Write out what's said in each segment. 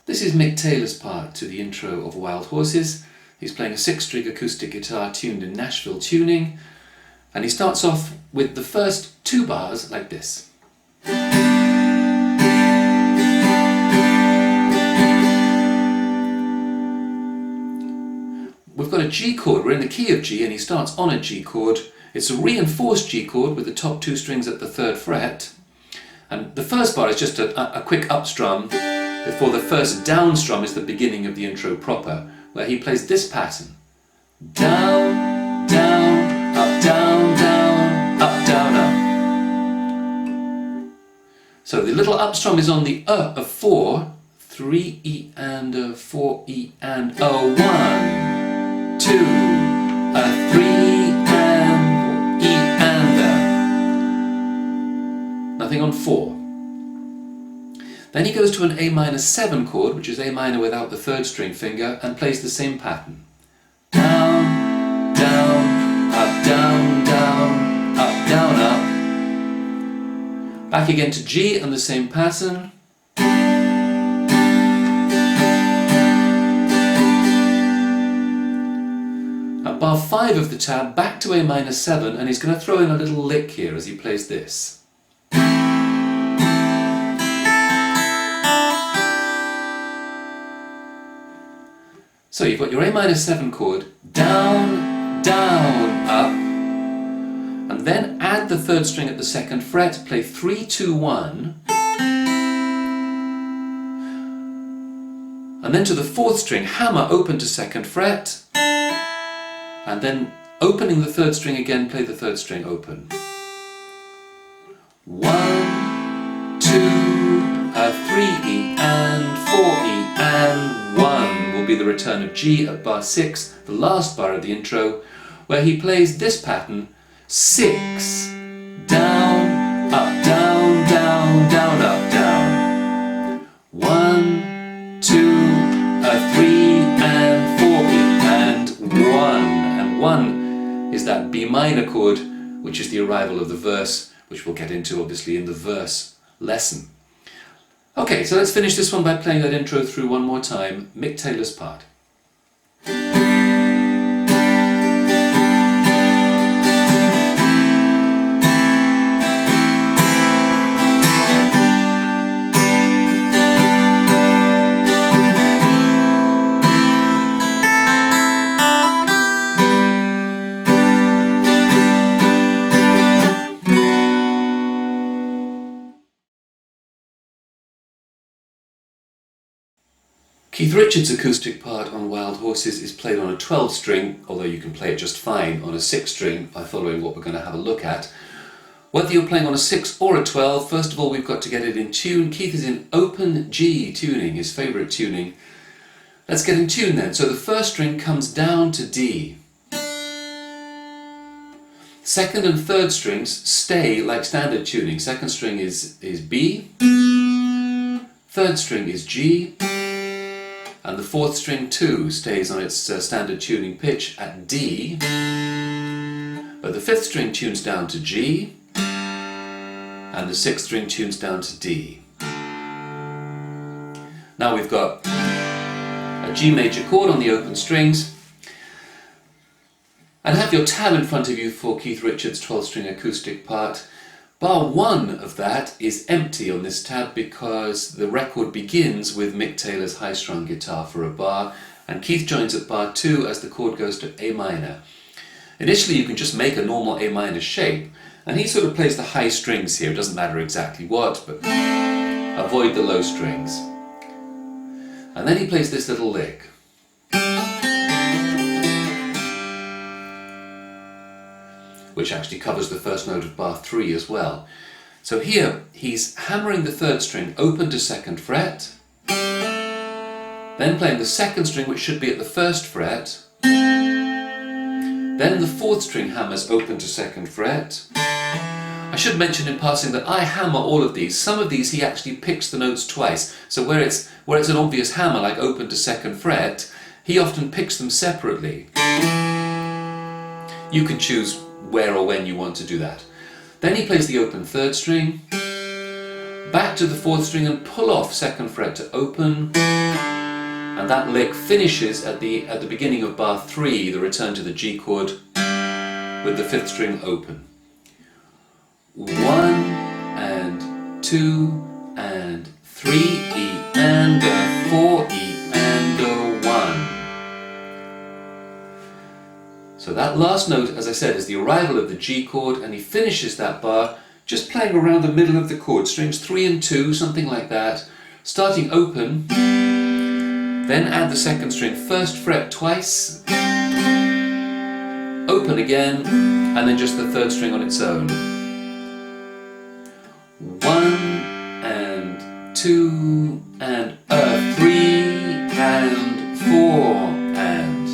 This is Mick Taylor's part to the intro of Wild Horses. He's playing a 6-string acoustic guitar tuned in Nashville tuning, and he starts off with the first 2 bars like this. We've got a G chord, we're in the key of G, and he starts on a G chord. It's a reinforced G chord with the top 2 strings at the 3rd fret. And the first bar is just a quick up strum before the first down strum is the beginning of the intro proper, where he plays this pattern. Down, down, up, down, down, up, down, up. So the little up strum is on the of 4, 3 E and a 4 E and a 1, 2, a 3 and E and a. Nothing on 4. Then he goes to an A minor 7 chord, which is A minor without the 3rd string finger, and plays the same pattern. Down, down, up, down, down, up, down, up. Back again to G and the same pattern. At bar 5 of the tab, back to A minor 7, and he's going to throw in a little lick here as he plays this. So you've got your A minor 7 chord, down, down, up, and then add the 3rd string at the 2nd fret, play 3, 2, 1, and then to the 4th string, hammer open to 2nd fret, and then opening the 3rd string again, play the 3rd string open. 1, 2, a 3E and 4E and 1 will be the return of G at bar 6, the last bar of the intro, where he plays this pattern, 6, down, up, down, down, down, up, down. 1, 2, a 3 and 4E and 1. And 1 is that B minor chord, which is the arrival of the verse, which we'll get into obviously in the verse lesson. Okay, so let's finish this one by playing that intro through one more time, Mick Taylor's part. Keith Richards' acoustic part on Wild Horses is played on a 12 string, although you can play it just fine on a 6 string by following what we're going to have a look at. Whether you're playing on a 6 or a 12, first of all we've got to get it in tune. Keith is in open G tuning, his favourite tuning. Let's get in tune then. So the 1st string comes down to D. 2nd and 3rd strings stay like standard tuning. 2nd string is B, 3rd string is G, and the 4th string too stays on its standard tuning pitch at D, but the 5th string tunes down to G, and the 6th string tunes down to D. Now we've got a G major chord on the open strings, and have your tab in front of you for Keith Richards' 12-string acoustic part. Bar 1 of that is empty on this tab because the record begins with Mick Taylor's high-strung guitar for a bar, and Keith joins at bar 2 as the chord goes to A minor. Initially you can just make a normal A minor shape, and he sort of plays the high strings here, it doesn't matter exactly what, but avoid the low strings. And then he plays this little lick. Which actually covers the first note of bar 3 as well. So here he's hammering the 3rd string open to 2nd fret, then playing the 2nd string which should be at the 1st fret, then the 4th string hammers open to 2nd fret. I should mention in passing that I hammer all of these. Some of these he actually picks the notes twice, so where it's an obvious hammer like open to 2nd fret, he often picks them separately. You can choose where or when you want to do that. Then he plays the open 3rd string, back to the 4th string and pull off 2nd fret to open, and that lick finishes at the beginning of bar 3, the return to the G chord, with the 5th string open. 1 and 2 and 3 E and a 4 E and a 1. So that last note, as I said, is the arrival of the G chord, and he finishes that bar just playing around the middle of the chord, strings 3 and 2, something like that, starting open, then add the 2nd string, 1st fret twice, open again, and then just the 3rd string on its own. 1 and 2 and a 3 and 4 and.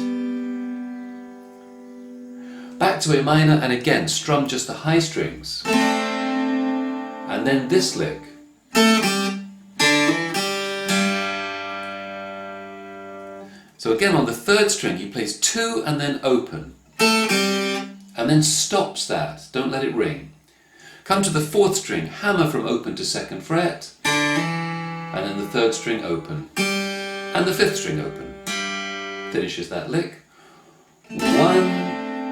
Back to A minor, and again strum just the high strings. And then this lick. So again on the 3rd string he plays 2 and then open. And then stops that, don't let it ring. Come to the 4th string, hammer from open to 2nd fret. And then the 3rd string open. And the 5th string open. Finishes that lick. 1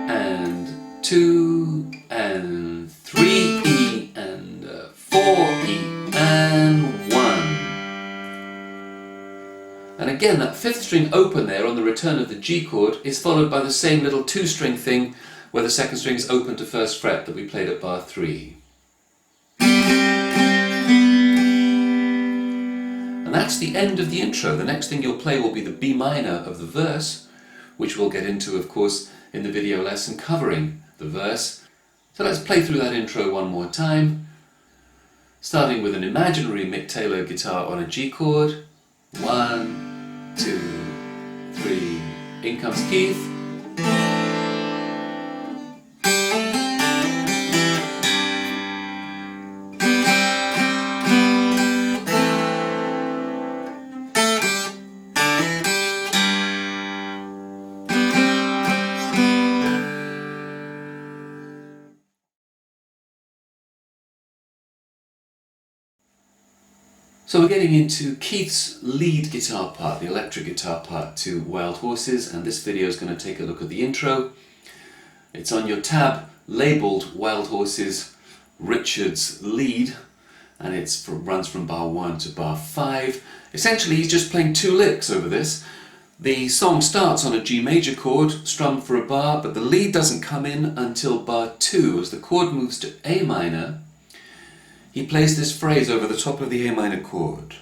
and 2 and 3 E and 4 E and 1. And again that 5th string open there on the return of the G chord is followed by the same little 2-string thing where the 2nd string is open to 1st fret that we played at bar 3. And that's the end of the intro. The next thing you'll play will be the B minor of the verse, which we'll get into, of course, in the video lesson covering the verse. So let's play through that intro one more time, starting with an imaginary Mick Taylor guitar on a G chord. 1, 2, 3, in comes Keith. So we're getting into Keith's lead guitar part, the electric guitar part to Wild Horses, and this video is going to take a look at the intro. It's on your tab labelled Wild Horses Richard's lead, and it runs from bar 1 to bar 5. Essentially he's just playing 2 licks over this. The song starts on a G major chord, strummed for a bar, but the lead doesn't come in until bar 2. As the chord moves to A minor, he plays this phrase over the top of the A minor chord.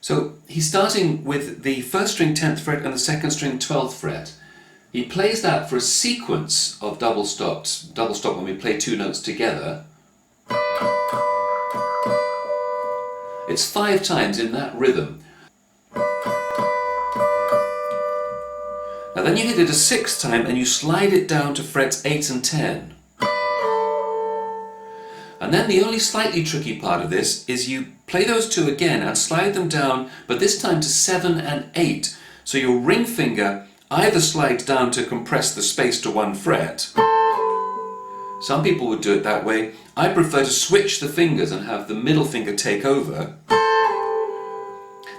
So he's starting with the 1st string 10th fret and the 2nd string 12th fret. He plays that for a sequence of double stops, double stop when we play 2 notes together. It's 5 times in that rhythm. Now then you hit it a 6th time and you slide it down to frets 8 and 10. And then the only slightly tricky part of this is you play those 2 again and slide them down, but this time to 7 and 8. So your ring finger either slides down to compress the space to 1 fret. Some people would do it that way. I prefer to switch the fingers and have the middle finger take over.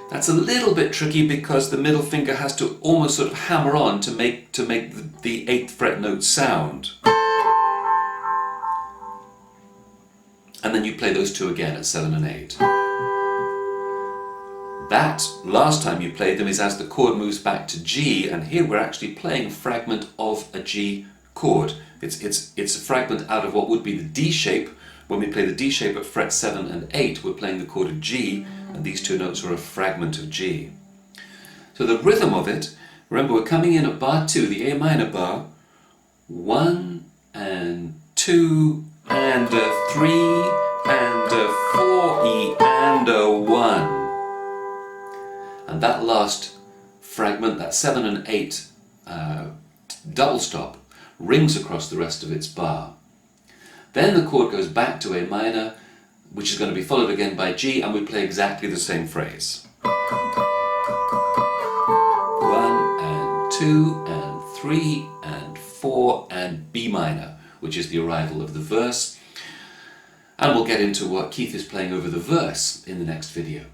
That's a little bit tricky because the middle finger has to almost sort of hammer on to make the 8th fret note sound. And then you play those 2 again at 7 and 8. That, last time you played them, is as the chord moves back to G, and here we're actually playing a fragment of a G chord. It's a fragment out of what would be the D shape. When we play the D shape at fret 7 and 8, we're playing the chord of G, and these 2 notes are a fragment of G. So the rhythm of it, remember we're coming in at bar 2, the A minor bar, 1 and 2 and a 3 and a 4 E and a 1. And that last fragment, that 7 and 8 double stop, rings across the rest of its bar. Then the chord goes back to A minor, which is going to be followed again by G, and we play exactly the same phrase. 1 and 2 and 3 and 4 and B minor, which is the arrival of the verse. And we'll get into what Keith is playing over the verse in the next video.